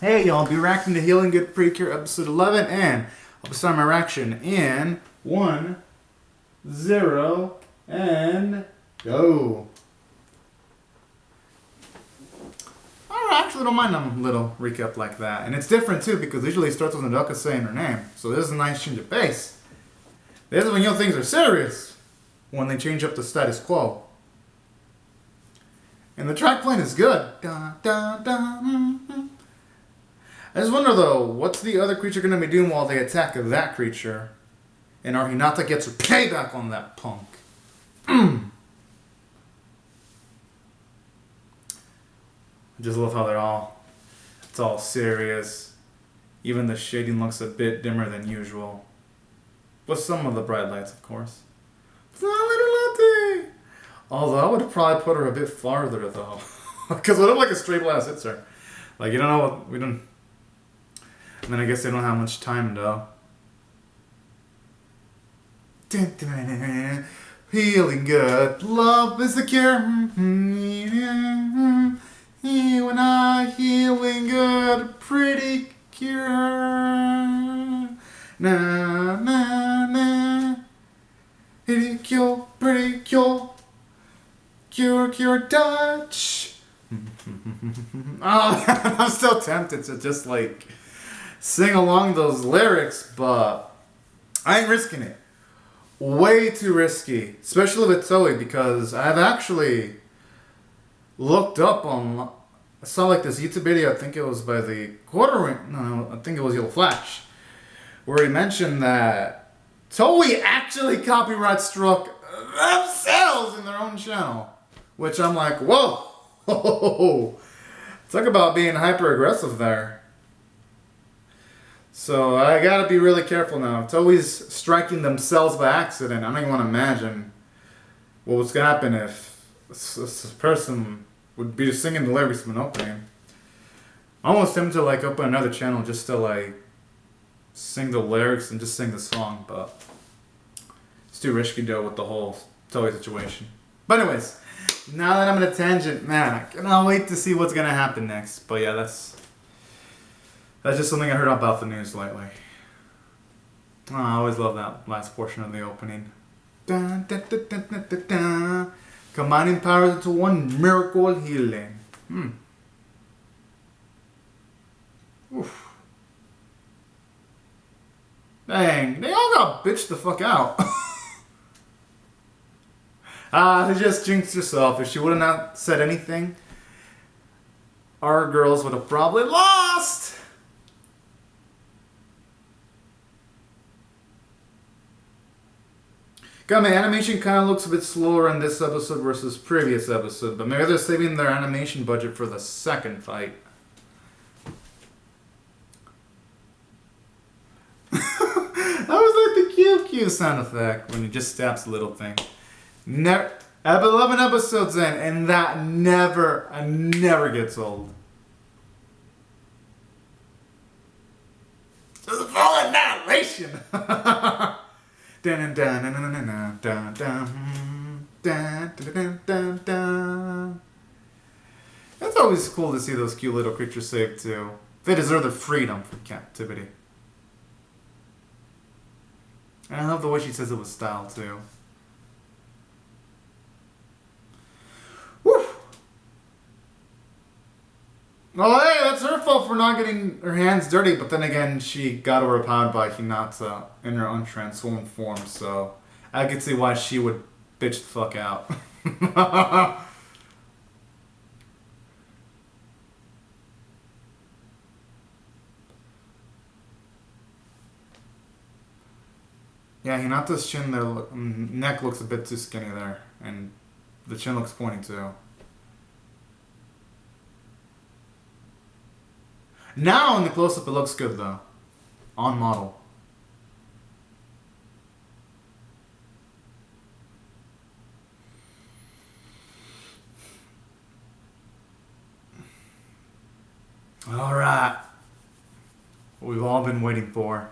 Hey y'all, I'll be reacting to Healing Good Precure episode 11, and I'll be starting my reaction in 1, 0, and go. I actually don't mind a little recap like that. And it's different too, because usually it starts with Nadaka saying her name. So this is a nice change of pace. This is when you know things are serious, when they change up the status quo. And the track playing is good. Da, da, da, I just wonder though, what's the other creature going to be doing while they attack that creature? And our Hinata gets her payback on that punk. I just love how it's all serious. Even the shading looks a bit dimmer than usual. With some of the bright lights, of course. Although I would probably put her a bit farther though. Because it looked like a straight blast hits her. Like, you don't know what, we don't... And then I guess they don't have much time though. Healing good, love is the cure. You and I, healing good, pretty cure. Na na na. Pretty cure, pretty cure. Cure, cure, touch. Oh, I'm still tempted to just like sing along those lyrics, but I ain't risking it. Way too risky, especially with Zoe, because I've actually looked up on, I saw like this YouTube video, I think it was by the I think it was Yellow Flash, where he mentioned that Toei actually copyright struck themselves in their own channel, which I'm like, whoa, talk about being hyper aggressive there. So I gotta be really careful now. It's always striking themselves by accident. I don't even want to imagine what was gonna happen if this person would be singing the lyrics of an opening. I almost tempted to like open another channel just to like sing the lyrics and just sing the song, but it's too risky to deal with the whole Toei situation. But anyways, now that I'm in a tangent, man, I cannot wait to see what's gonna happen next. But yeah, that's just something I heard about the news lately. Oh, I always love that last portion of the opening. Dun, dun, dun, dun, dun, dun, dun. Combining powers into one miracle healing. Oof. Dang, they all got bitched the fuck out. They just jinxed herself. If she would have not said anything, our girls would have probably lost. God, my animation kind of looks a bit slower in this episode versus previous episode, but maybe they're saving their animation budget for the second fight. That was like the QQ sound effect when he just stabs the little thing. Never, I've 11 episodes in, and that never gets old. It's a full annihilation. Dun, dun, dun, dun, dun, dun, dun, dun, dun, dun. It's always cool to see those cute little creatures saved too. They deserve their freedom from captivity. And I love the way she says it with style too. Woo! Well, hey, that's her fault for not getting her hands dirty, but then again, she got overpowered by Hinata in her untransformed form, so I could see why she would bitch the fuck out. Yeah, Hinata's chin there, neck looks a bit too skinny there, and the chin looks pointy too. Now in the close-up it looks good though. On model. Alright. What we've all been waiting for.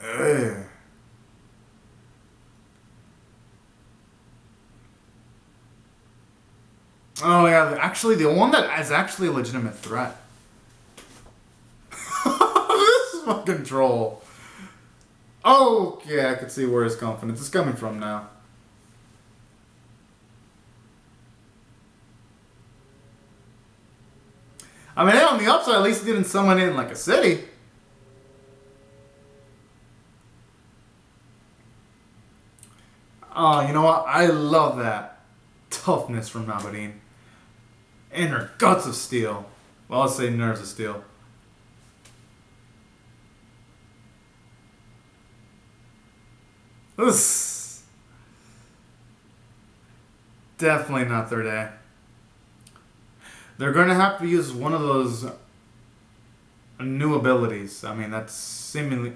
Ugh. Oh yeah, actually the one that is actually a legitimate threat. This fucking troll. Okay, I can see where his confidence is coming from now. I mean, hey, on the upside, at least he didn't summon in like a city. Oh, you know what? I love that toughness from Nabadine. And her guts of steel. Well, let's say nerves of steel. This definitely not their day. They're gonna have to use one of those new abilities. I mean, that's seemingly.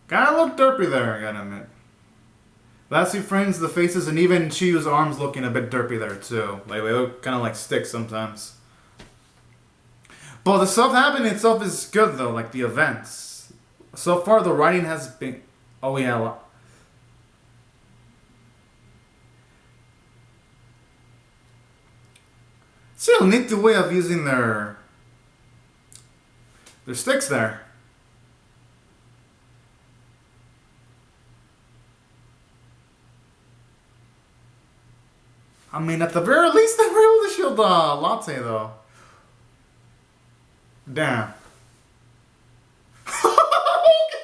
Kinda look derpy there, I gotta admit. Last few frames, the faces, and even Chiyu's arms looking a bit derpy there too. Like they look kind of like sticks sometimes. But the stuff happening itself is good though, like the events. So far, the writing has been. Oh yeah. Still neat the way of using their sticks there. I mean, at the very least, they were able to shield Latte, though. Damn.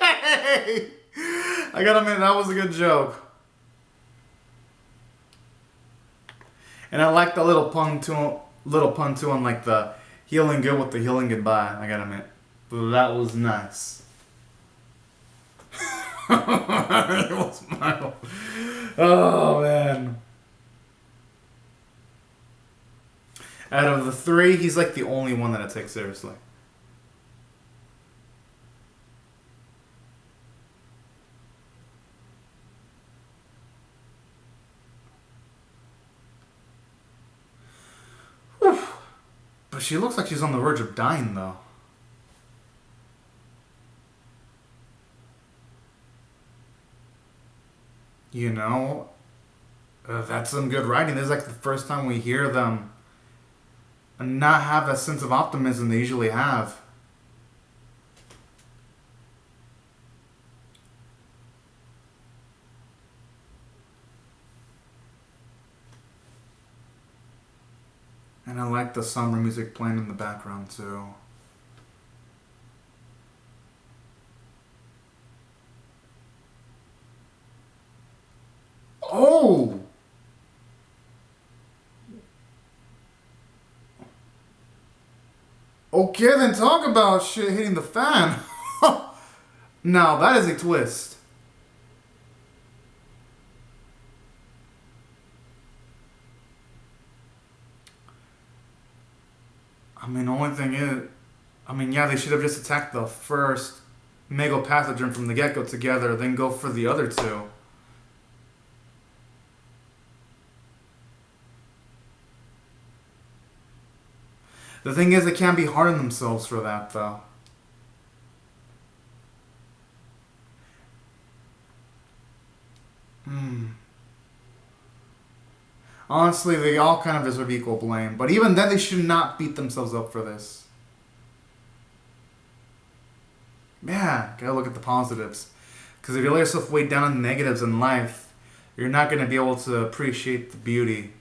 Okay! I gotta admit, that was a good joke. And I like the little pun too on like the healing good with the healing goodbye, I gotta admit. But that was nice. It was mild. Oh, man. Out of the three, he's like the only one that I take seriously. Whew. But she looks like she's on the verge of dying, though. You know, that's some good writing. This is like the first time we hear them and not have that sense of optimism they usually have. And I like the summer music playing in the background too. Oh! Okay, then talk about shit hitting the fan. Now, that is a twist. I mean, the only thing is, I mean, yeah, they should have just attacked the first Mega Pathogen from the get-go together, then go for the other two. The thing is, they can't be hard on themselves for that, though. Honestly, they all kind of deserve equal blame. But even then, they should not beat themselves up for this. Yeah, gotta look at the positives. Because if you let yourself weigh down on negatives in life, you're not going to be able to appreciate the beauty.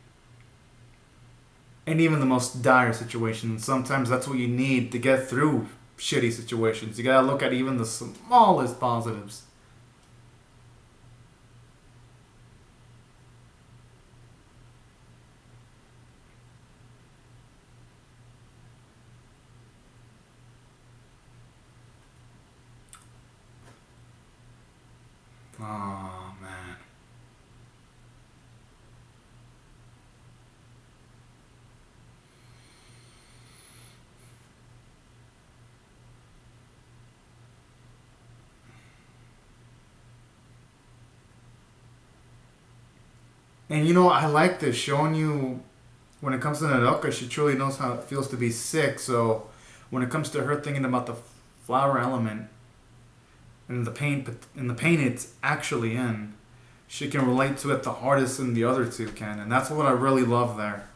And even the most dire situations. Sometimes that's what you need to get through shitty situations. You gotta look at even the smallest positives. Oh, man. And you know, I like this, showing you when it comes to Nadoka, she truly knows how it feels to be sick. So when it comes to her thinking about the flower element and the pain it's actually in, she can relate to it the hardest than the other two can. And that's what I really love there.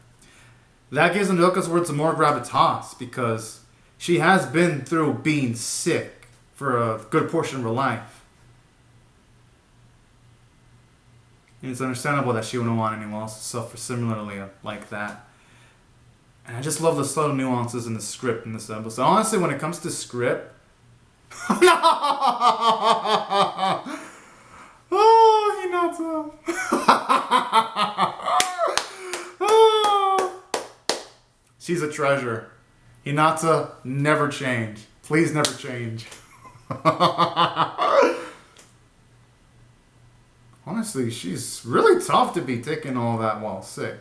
That gives Nadoka's words more gravitas because she has been through being sick for a good portion of her life. And it's understandable that she wouldn't want anyone else to suffer similarly like that. And I just love the subtle nuances in the script in this episode. Honestly, when it comes to script... oh, Hinata. She's a treasure. Hinata, never change. Please never change. Honestly, she's really tough to be taking all that while sick.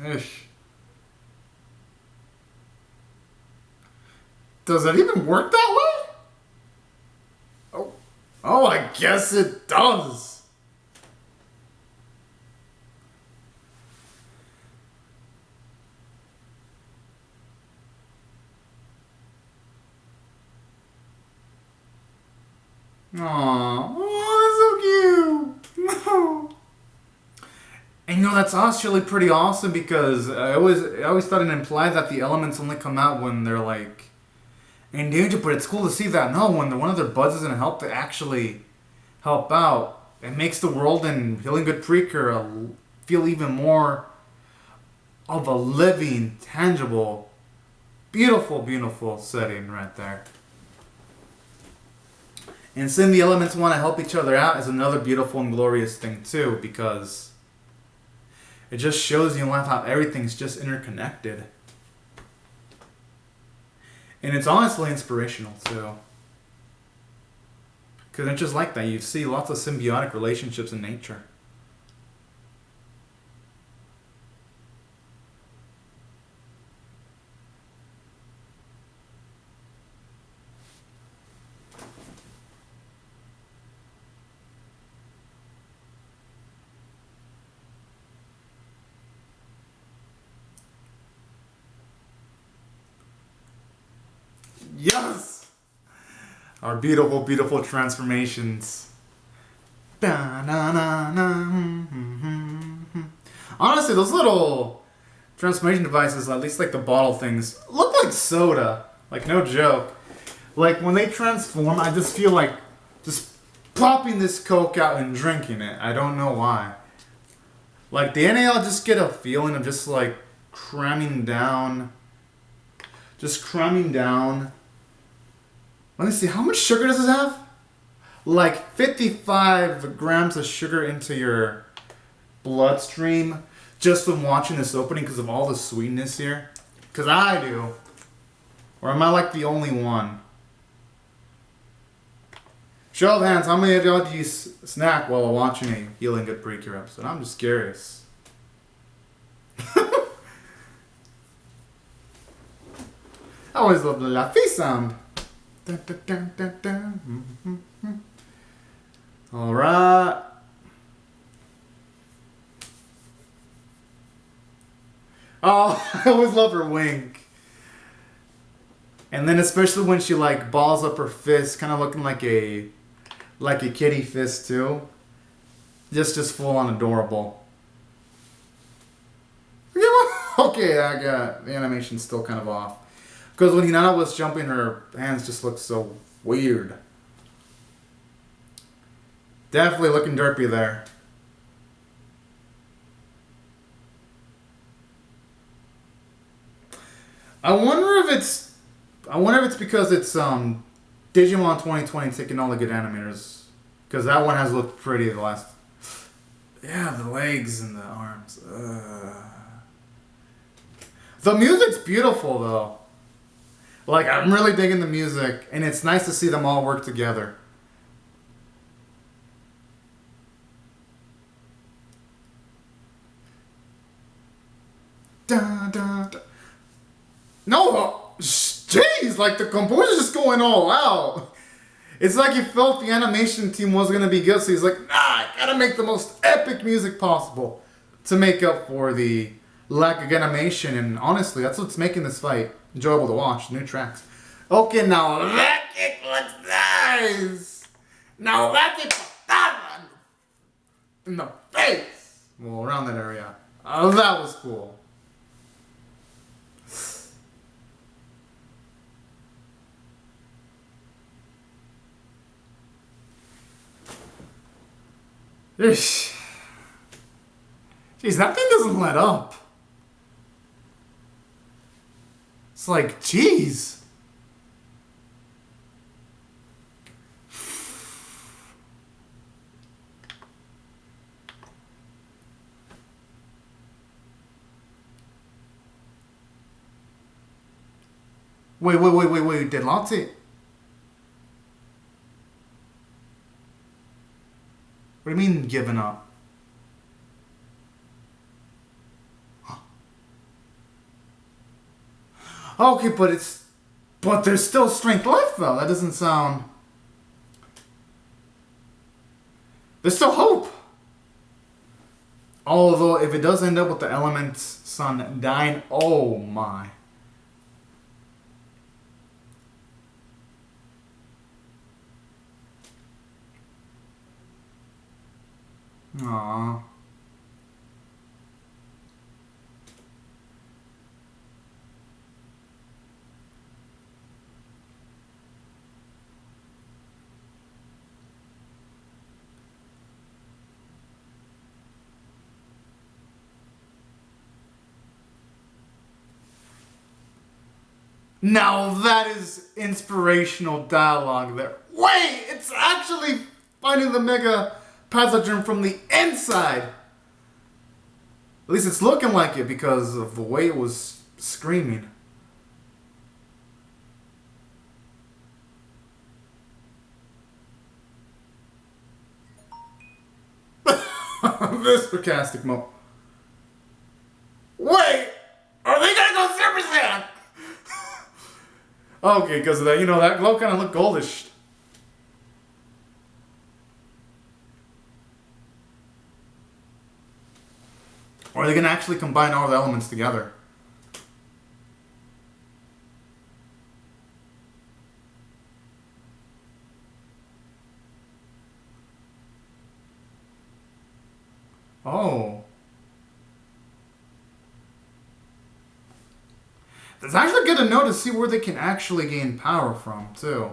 Ish. Does it even work that way? Oh, I guess it does. Aww, oh, that's so cute. No. And you know, that's actually pretty awesome because I always thought it implied that the elements only come out when they're like in danger, but it's cool to see that no, when one of their buds isn't help, they actually help out. It makes the world in Healin Good Precure feel even more of a living, tangible, beautiful, beautiful setting right there. And seeing the elements want to help each other out is another beautiful and glorious thing too, because it just shows you in life how everything's just interconnected. And it's honestly inspirational too. Because it's just like that. You see lots of symbiotic relationships in nature. Yes! Our beautiful, beautiful transformations. Honestly, those little transformation devices, at least like the bottle things, look like soda. Like, no joke. Like, when they transform, I just feel like just popping this Coke out and drinking it. I don't know why. Like, the NA, I'll just get a feeling of just like cramming down. Just cramming down. Let me see, how much sugar does it have? Like 55 grams of sugar into your bloodstream just from watching this opening because of all the sweetness here. Because I do. Or am I like the only one? Show of hands, how many of y'all do you snack while watching a Healin Good Precure episode? I'm just curious. I always love the laughy sound. Dun, dun, dun, dun, dun. All right. Oh, I always love her wink. And then especially when she like balls up her fist, kind of looking like a kitty fist too. Just full on adorable. Okay, I got the animation still kind of off. Because when Hinata was jumping, her hands just looked so weird. Definitely looking derpy there. I wonder if it's because it's Digimon 2020 taking all the good animators. Because that one has looked pretty the last. Yeah, the legs and the arms. The music's beautiful though. Like, I'm really digging the music, and it's nice to see them all work together. Dun, dun, dun. No! jeez, like the composer's just going all out. It's like he felt the animation team was gonna be good, so he's like, nah, I gotta make the most epic music possible to make up for the lack of animation. And honestly, that's what's making this fight enjoyable to watch. New tracks. Okay, now that kick looks nice. Now that kick that one in the face. Well, around that area. Oh, that was cool. Jeez, that thing doesn't let up. It's like, jeez. Wait, did Latte? What do you mean giving up? Okay, but there's still strength left though. That doesn't sound. There's still hope. Although if it does end up with the element's son dying, oh my. Aww. Now that is inspirational dialogue there. Wait, it's actually finding the mega pathogen from the inside. At least it's looking like it because of the way it was screaming. This sarcastic mo. Wait! Are they gonna go Super Saiyan? Okay, because of that, that glow kind of looked goldish. Or are they gonna actually combine all the elements together? Oh. It's actually good to know to see where they can actually gain power from, too.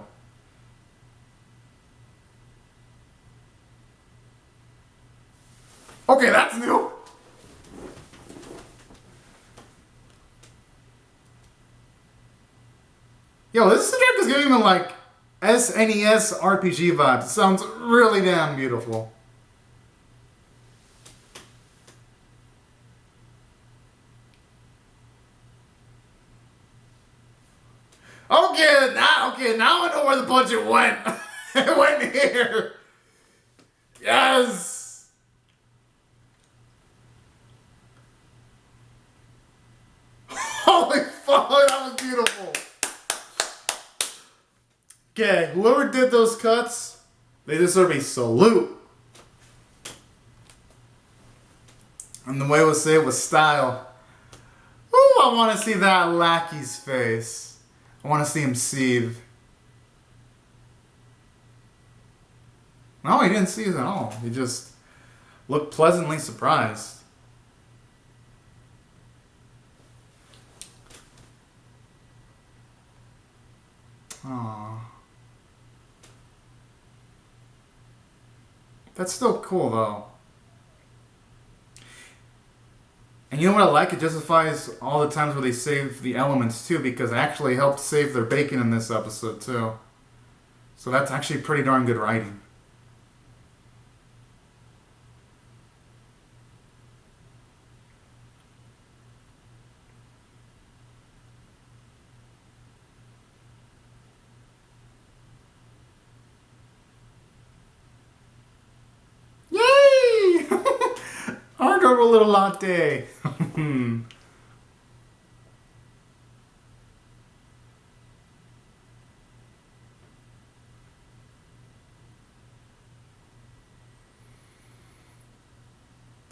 Okay, that's new. Yo, this track is giving me like SNES RPG vibes. It sounds really damn beautiful. Okay, now I know where the budget went. It went here. Yes. Holy fuck, that was beautiful. Okay, whoever did those cuts, they deserve a salute. And the way it was said with style. Ooh, I want to see that lackey's face. I want to see him seethe. No, he didn't seethe at all. He just looked pleasantly surprised. Aww. That's still cool, though. And you know what I like? It justifies all the times where they save the elements, too, because it actually helped save their bacon in this episode, too. So that's actually pretty darn good writing. A little latte.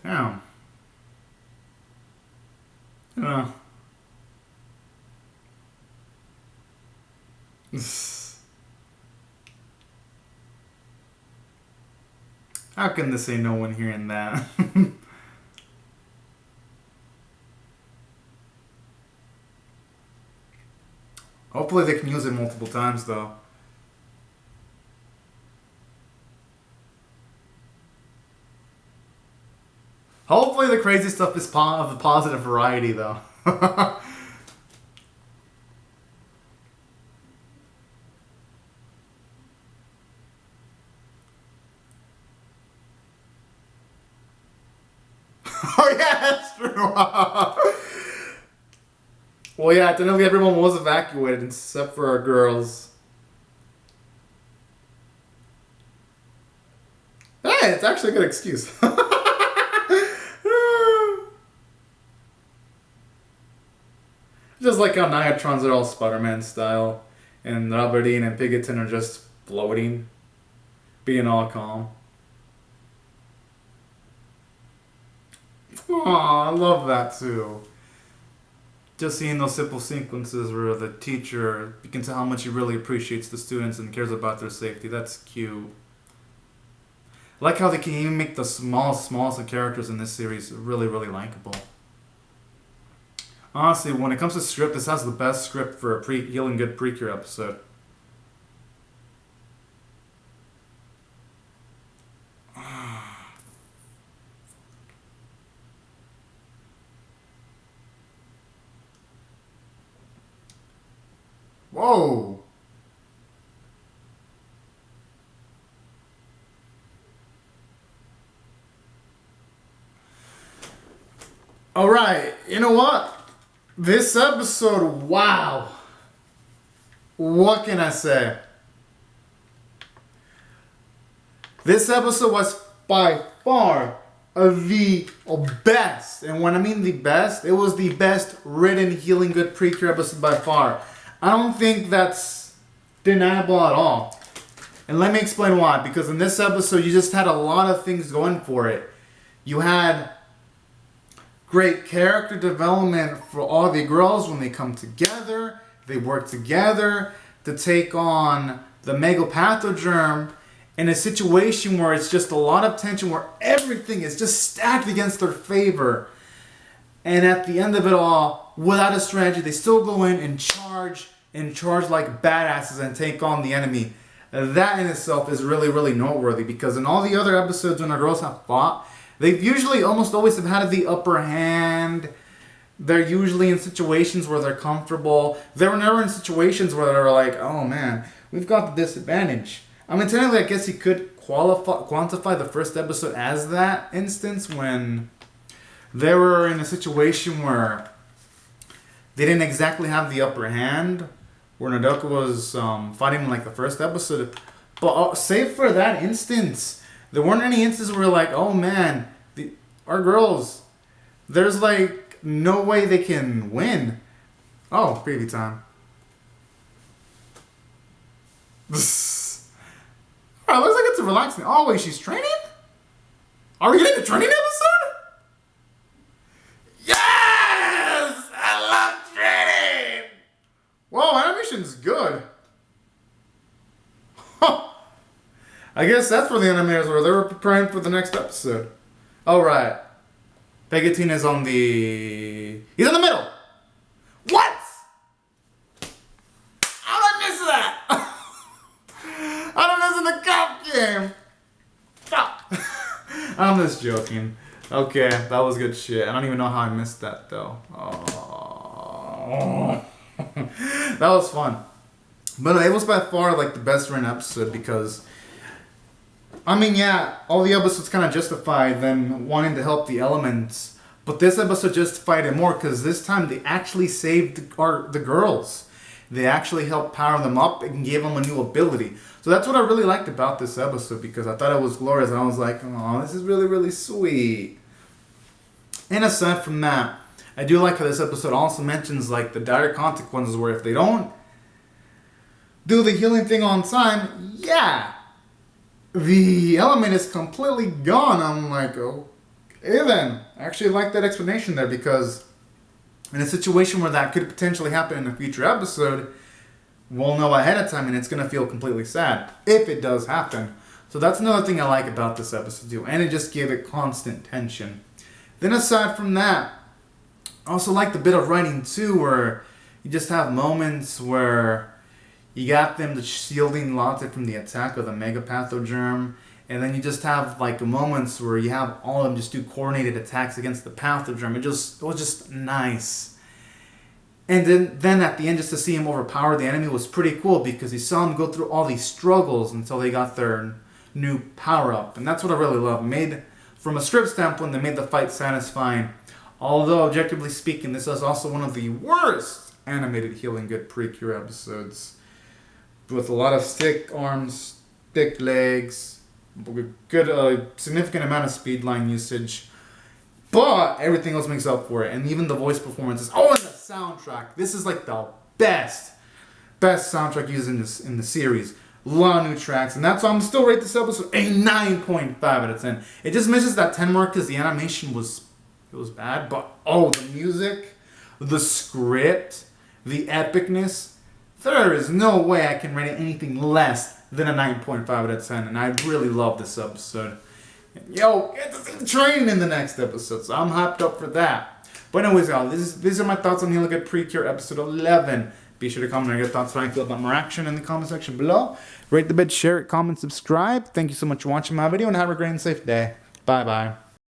Damn. You know. How can this say no one hearing that? Hopefully they can use it multiple times though. Hopefully the crazy stuff is of a positive variety though. Oh yeah, that's true. Well, yeah, technically everyone was evacuated except for our girls. Hey, it's actually a good excuse. Just like how Niatrons are all Spider-Man style, and Robertine and Pigatin are just floating, being all calm. Aw, I love that too. Just seeing those simple sequences where the teacher, you can tell how much he really appreciates the students and cares about their safety. That's cute. I like how they can even make the smallest of characters in this series really, really likable. Honestly, when it comes to script, this has the best script for a Healin Good Precure episode. Whoa! Alright, you know what? This episode, wow! What can I say? This episode was by far the best. And when I mean the best, it was the best written Healin Good Precure episode by far. I don't think that's deniable at all. And let me explain why. Because in this episode, you just had a lot of things going for it. You had great character development for all the girls when they come together. They work together to take on the Megapathogerm in a situation where it's just a lot of tension, where everything is just stacked against their favor. And at the end of it all, without a strategy, they still go in and charge like badasses and take on the enemy. That in itself is really, really noteworthy, because in all the other episodes when the girls have fought, they've usually almost always have had the upper hand. They're usually in situations where they're comfortable. They were never in situations where they're like, oh man, we've got the disadvantage. I mean, technically, I guess you could quantify the first episode as that instance when they were in a situation where they didn't exactly have the upper hand, where Nodoka was fighting in like the first episode. But save for that instance, there weren't any instances where like, oh man, our girls, there's like no way they can win. Oh, preview time. Alright, looks like it's a relaxing. Oh wait, she's training? Are we getting the training episode? Yes! I love training! Whoa, animation's good. I guess that's where the animators were. They were preparing for the next episode. Alright. Pegatina is on the... He's in the middle! What? How did I miss that? How did I miss in the cop game? Stop! I'm just joking. Okay, that was good shit. I don't even know how I missed that though. Oh. That was fun. But it was by far like the best written episode because, I mean, yeah, all the episodes kind of justified them wanting to help the elements, but this episode justified it more because this time they actually saved the girls. They actually helped power them up and gave them a new ability. So that's what I really liked about this episode, because I thought it was glorious and I was like, oh, this is really, really sweet. And aside from that, I do like how this episode also mentions like the dire consequences where if they don't do the healing thing on time, yeah, the element is completely gone. I'm like, Hey then, I actually like that explanation there because in a situation where that could potentially happen in a future episode, we'll know ahead of time and it's going to feel completely sad if it does happen. So that's another thing I like about this episode too, and it just gave it constant tension. Then aside from that, I also like the bit of writing too where you just have moments where you got them shielding Lotte from the attack of the Mega Pathogerm, and then you just have like moments where you have all of them just do coordinated attacks against the Pathogerm. It was just nice. And then at the end, just to see him overpower the enemy was pretty cool because you saw him go through all these struggles until they got their new power-up. And that's what I really love. From a script standpoint, they made the fight satisfying. Although, objectively speaking, this is also one of the worst animated Healin Good Precure episodes. With a lot of stick arms, thick legs, good significant amount of speed line usage. But everything else makes up for it. And even the voice performances. Oh, and the soundtrack. This is like the best soundtrack used in the series. A lot of new tracks. And that's why I'm still rate this episode a 9.5 out of 10. It just misses that 10 mark because the animation was bad. But the music, the script, the epicness. There is no way I can rate it anything less than a 9.5 out of 10. And I really love this episode. Yo, get to see the train in the next episode, so I'm hyped up for that. But anyways, y'all, these are my thoughts on Healin Good Precure episode 11. Be sure to comment on your thoughts, how you feel about my reaction in the comment section below. Rate the bit, share it, comment, subscribe. Thank you so much for watching my video, and have a great and safe day. Bye-bye.